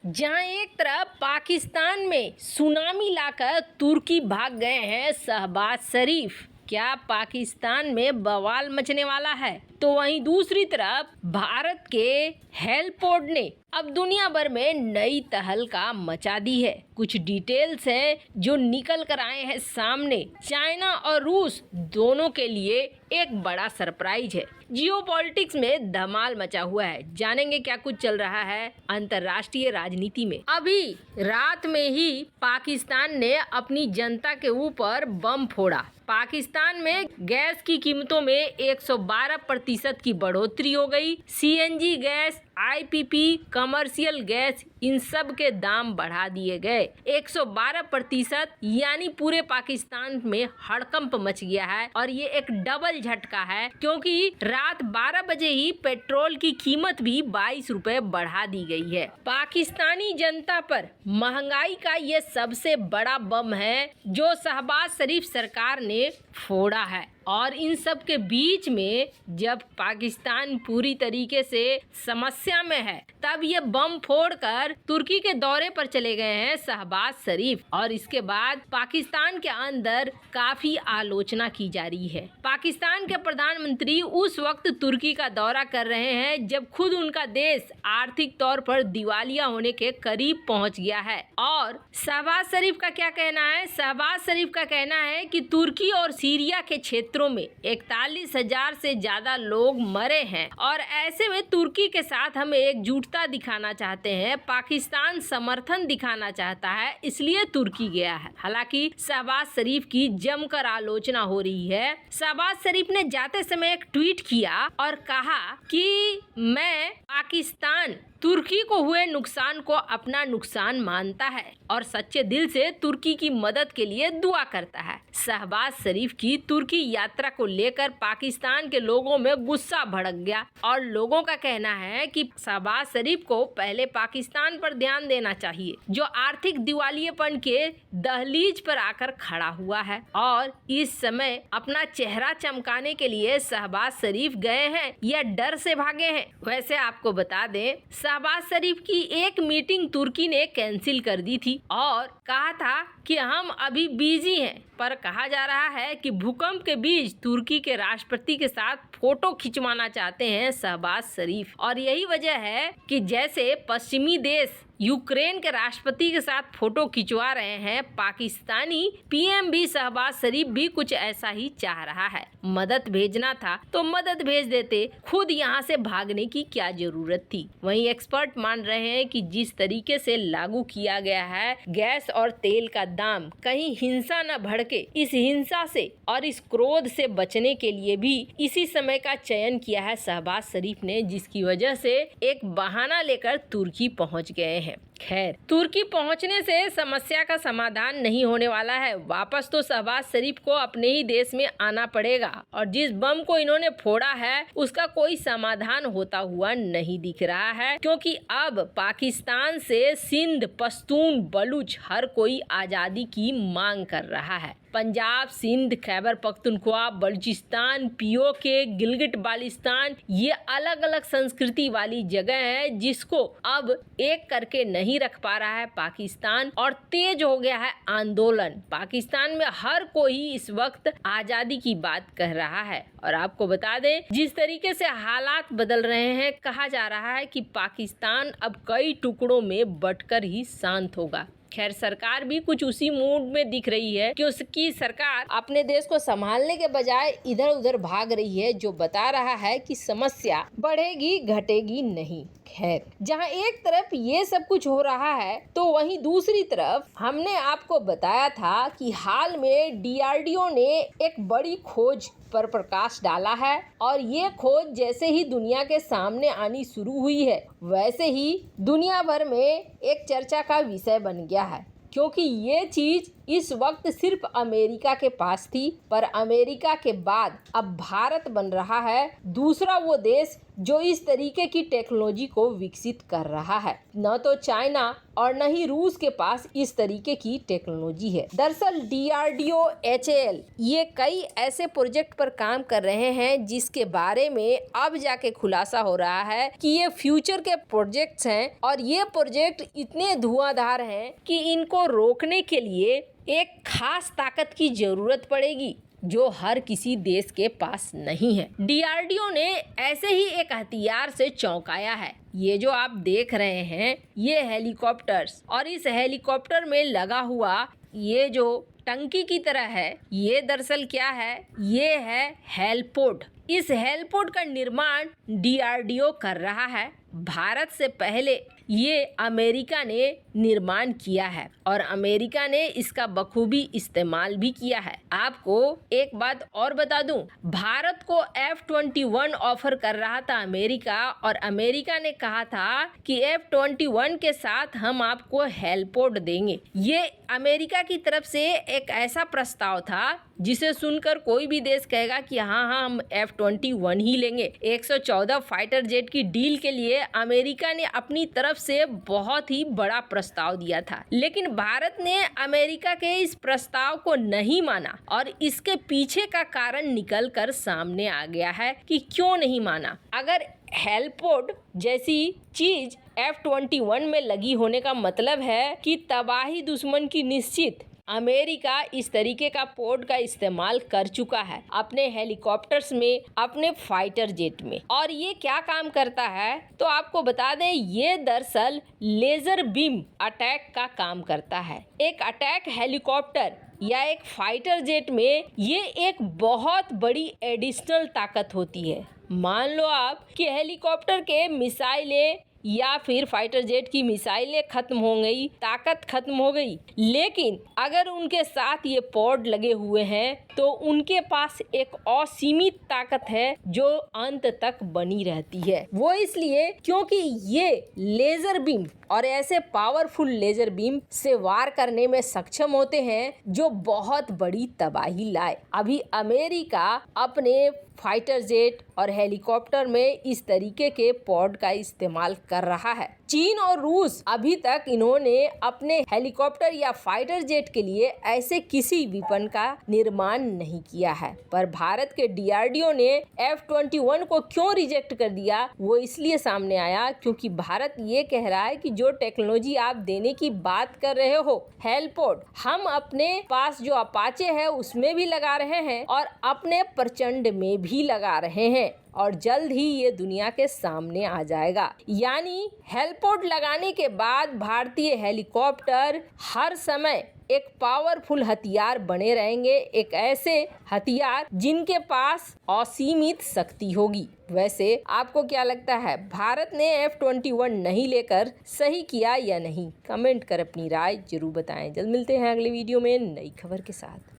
जहां एक तरफ पाकिस्तान में सुनामी लाकर तुर्की भाग गए हैं शहबाज शरीफ, क्या पाकिस्तान में बवाल मचने वाला है? तो वहीं दूसरी तरफ भारत के हेलिपोर्ट ने अब दुनिया भर में नई तहलका मचा दी है। कुछ डिटेल्स हैं जो निकल कर आए हैं सामने। चाइना और रूस दोनों के लिए एक बड़ा सरप्राइज है। जियोपॉलिटिक्स में धमाल मचा हुआ है। जानेंगे क्या कुछ चल रहा है अंतर्राष्ट्रीय राजनीति में। अभी रात में ही पाकिस्तान ने अपनी जनता के ऊपर बम फोड़ा। पाकिस्तान में गैस की कीमतों में 112% की बढ़ोतरी हो गई। CNG gas, IPP, commercial gas, इन सब के दाम बढ़ा दिए गए 112%, यानी पूरे पाकिस्तान में हड़कंप मच गया है। और ये एक डबल झटका है क्योंकि रात 12 बजे ही पेट्रोल की कीमत भी 22 रुपए बढ़ा दी गई है। पाकिस्तानी जनता पर महंगाई का ये सबसे बड़ा बम है जो शहबाज शरीफ सरकार ने फोड़ा है। और इन सब के बीच में जब पाकिस्तान पूरी तरीके से समस्या में है, तब ये बम फोड़कर तुर्की के दौरे पर चले गए हैं शहबाज शरीफ। और इसके बाद पाकिस्तान के अंदर काफी आलोचना की जा रही है। पाकिस्तान के प्रधानमंत्री उस वक्त तुर्की का दौरा कर रहे हैं जब खुद उनका देश आर्थिक तौर पर दिवालिया होने के करीब पहुंच गया है। और शहबाज शरीफ का क्या कहना है? शहबाज शरीफ का कहना है कि तुर्की और सीरिया के क्षेत्रों में 41,000 से ज्यादा लोग मरे हैं और ऐसे में तुर्की के साथ हम एकजुटता दिखाना चाहते हैं। पाकिस्तान समर्थन दिखाना चाहता है, इसलिए तुर्की गया है। हालांकि शहबाज शरीफ की जमकर आलोचना हो रही है। शहबाज शरीफ ने जाते समय एक ट्वीट किया और कहा कि मैं पाकिस्तान तुर्की को हुए नुकसान को अपना नुकसान मानता है और सच्चे दिल से तुर्की की मदद के लिए दुआ करता है। शहबाज शरीफ की तुर्की यात्रा को लेकर पाकिस्तान के लोगों में गुस्सा भड़क गया और लोगों का कहना है कि शहबाज शरीफ को पहले पाकिस्तान पर ध्यान देना चाहिए, जो आर्थिक दिवालियेपन के दहलीज पर आकर खड़ा हुआ है। और इस समय अपना चेहरा चमकाने के लिए शहबाज शरीफ गए हैं या डर से भागे हैं? वैसे आपको बता दें, शहबाज शरीफ की एक मीटिंग तुर्की ने कैंसिल कर दी थी और कहा था कि हम अभी बिजी हैं। पर कहा जा रहा है कि भूकंप के बीच तुर्की के राष्ट्रपति के साथ फोटो खिंचवाना चाहते हैं शहबाज शरीफ। और यही वजह है कि जैसे पश्चिमी देश यूक्रेन के राष्ट्रपति के साथ फोटो खिंचवा रहे हैं, पाकिस्तानी पीएम भी शहबाज शरीफ भी कुछ ऐसा ही चाह रहा है। मदद भेजना था तो मदद भेज देते, खुद यहाँ से भागने की क्या जरूरत थी। वहीं एक्सपर्ट मान रहे हैं कि जिस तरीके से लागू किया गया है गैस और तेल का दाम, कहीं हिंसा न भड़के, इस हिंसा से और इस क्रोध से बचने के लिए भी इसी समय का चयन किया है शहबाज शरीफ ने, जिसकी वजह से एक बहाना लेकर तुर्की पहुंच गए हैं। खैर, तुर्की पहुंचने से समस्या का समाधान नहीं होने वाला है। वापस तो शहबाज शरीफ को अपने ही देश में आना पड़ेगा और जिस बम को इन्होंने फोड़ा है उसका कोई समाधान होता हुआ नहीं दिख रहा है, क्योंकि अब पाकिस्तान से सिंध, पश्तून, बलूच हर कोई आजादी की मांग कर रहा है। पंजाब, सिंध, खैबर पख्तूनख्वा, बलूचिस्तान, पीओके, गिलगिट बाल्टिस्तान, ये अलग अलग संस्कृति वाली जगह है जिसको अब एक करके नहीं रख पा रहा है पाकिस्तान और तेज हो गया है आंदोलन। पाकिस्तान में हर कोई इस वक्त आजादी की बात कह रहा है। और आपको बता दें, जिस तरीके से हालात बदल रहे हैं, कहा जा रहा है कि पाकिस्तान अब कई टुकड़ों में बंटकर ही शांत होगा। खैर, सरकार भी कुछ उसी मूड में दिख रही है कि उसकी सरकार अपने देश को संभालने के बजाय इधर उधर भाग रही है, जो बता रहा है कि समस्या बढ़ेगी घटेगी नहीं। खैर, जहां एक तरफ ये सब कुछ हो रहा है तो वहीं दूसरी तरफ हमने आपको बताया था कि हाल में डीआरडीओ ने एक बड़ी खोज पर प्रकाश डाला है और ये खोज जैसे ही दुनिया के सामने आनी शुरू हुई है, वैसे ही दुनिया भर में एक चर्चा का विषय बन गया है, क्योंकि ये चीज इस वक्त सिर्फ अमेरिका के पास थी, पर अमेरिका के बाद अब भारत बन रहा है दूसरा वो देश जो इस तरीके की टेक्नोलॉजी को विकसित कर रहा है। न तो चाइना और न ही रूस के पास इस तरीके की टेक्नोलॉजी है। दरअसल DRDO HAL ये कई ऐसे प्रोजेक्ट पर काम कर रहे हैं जिसके बारे में अब जाके खुलासा हो रहा है कि ये फ्यूचर के प्रोजेक्ट्स हैं और ये प्रोजेक्ट इतने धुआंधार हैं कि इनको रोकने के लिए एक खास ताकत की जरूरत पड़ेगी जो हर किसी देश के पास नहीं है। DRDO ने ऐसे ही एक हथियार से चौंकाया है। ये जो आप देख रहे हैं ये हेलीकॉप्टर्स, और इस हेलीकॉप्टर में लगा हुआ ये जो टंकी की तरह है ये दरअसल क्या है, ये है हेलपोड। इस हेलपोड का निर्माण DRDO कर रहा है। भारत से पहले ये अमेरिका ने निर्माण किया है और अमेरिका ने इसका बखूबी इस्तेमाल भी किया है। आपको एक बात और बता दूं, भारत को F-21 ऑफर कर रहा था अमेरिका, और अमेरिका ने कहा था कि F-21 के साथ हम आपको हेलपोड देंगे। ये अमेरिका की तरफ से एक ऐसा प्रस्ताव था जिसे सुनकर कोई भी देश कहेगा कि हाँ हम F-21 ही लेंगे। 114 फाइटर जेट की डील के लिए अमेरिका ने अपनी तरफ से बहुत ही बड़ा प्रस्ताव दिया था, लेकिन भारत ने अमेरिका के इस प्रस्ताव को नहीं माना और इसके पीछे का कारण निकल कर सामने आ गया है कि क्यों नहीं माना। अगर हेलपोड जैसी चीज F-21 में लगी होने का मतलब है कि तबाही दुश्मन की निश्चित। अमेरिका इस तरीके का पोड का इस्तेमाल कर चुका है अपने हेलीकॉप्टर्स में, अपने फाइटर जेट में। और ये क्या काम करता है तो आपको बता दें, ये दरअसल लेजर बीम अटैक का काम करता है। एक अटैक हेलीकॉप्टर या एक फाइटर जेट में ये एक बहुत बड़ी एडिशनल ताकत होती है। मान लो आप कि हेलीकॉप्टर के मिसाइलें या फिर फाइटर जेट की मिसाइलें खत्म हो गई, ताकत खत्म हो गई, लेकिन अगर उनके साथ ये पॉड लगे हुए हैं तो उनके पास एक असीमित ताकत है जो अंत तक बनी रहती है। वो इसलिए क्योंकि ये लेजर बीम और ऐसे पावरफुल लेजर बीम से वार करने में सक्षम होते हैं जो बहुत बड़ी तबाही लाए। अभी अमेरिका अपने फाइटर जेट और हेलीकॉप्टर में इस तरीके के पॉड का इस्तेमाल कर रहा है। चीन और रूस अभी तक इन्होंने अपने हेलीकॉप्टर या फाइटर जेट के लिए ऐसे किसी विपन का निर्माण नहीं किया है, पर भारत के DRDO ने F-21 को क्यों रिजेक्ट कर दिया वो इसलिए सामने आया क्योंकि भारत ये कह रहा है कि जो टेक्नोलॉजी आप देने की बात कर रहे हो हेलपोड, हम अपने पास जो अपाचे है उसमें भी लगा रहे हैं और अपने प्रचंड में भी लगा रहे हैं और जल्द ही ये दुनिया के सामने आ जाएगा। यानी हेलपोड लगाने के बाद भारतीय हेलीकॉप्टर हर समय एक पावरफुल हथियार बने रहेंगे, एक ऐसे हथियार जिनके पास असीमित शक्ति होगी। वैसे आपको क्या लगता है, भारत ने F-21 नहीं लेकर सही किया या नहीं? कमेंट कर अपनी राय जरूर बताएं। जल्द मिलते हैं अगले वीडियो में नई खबर के साथ।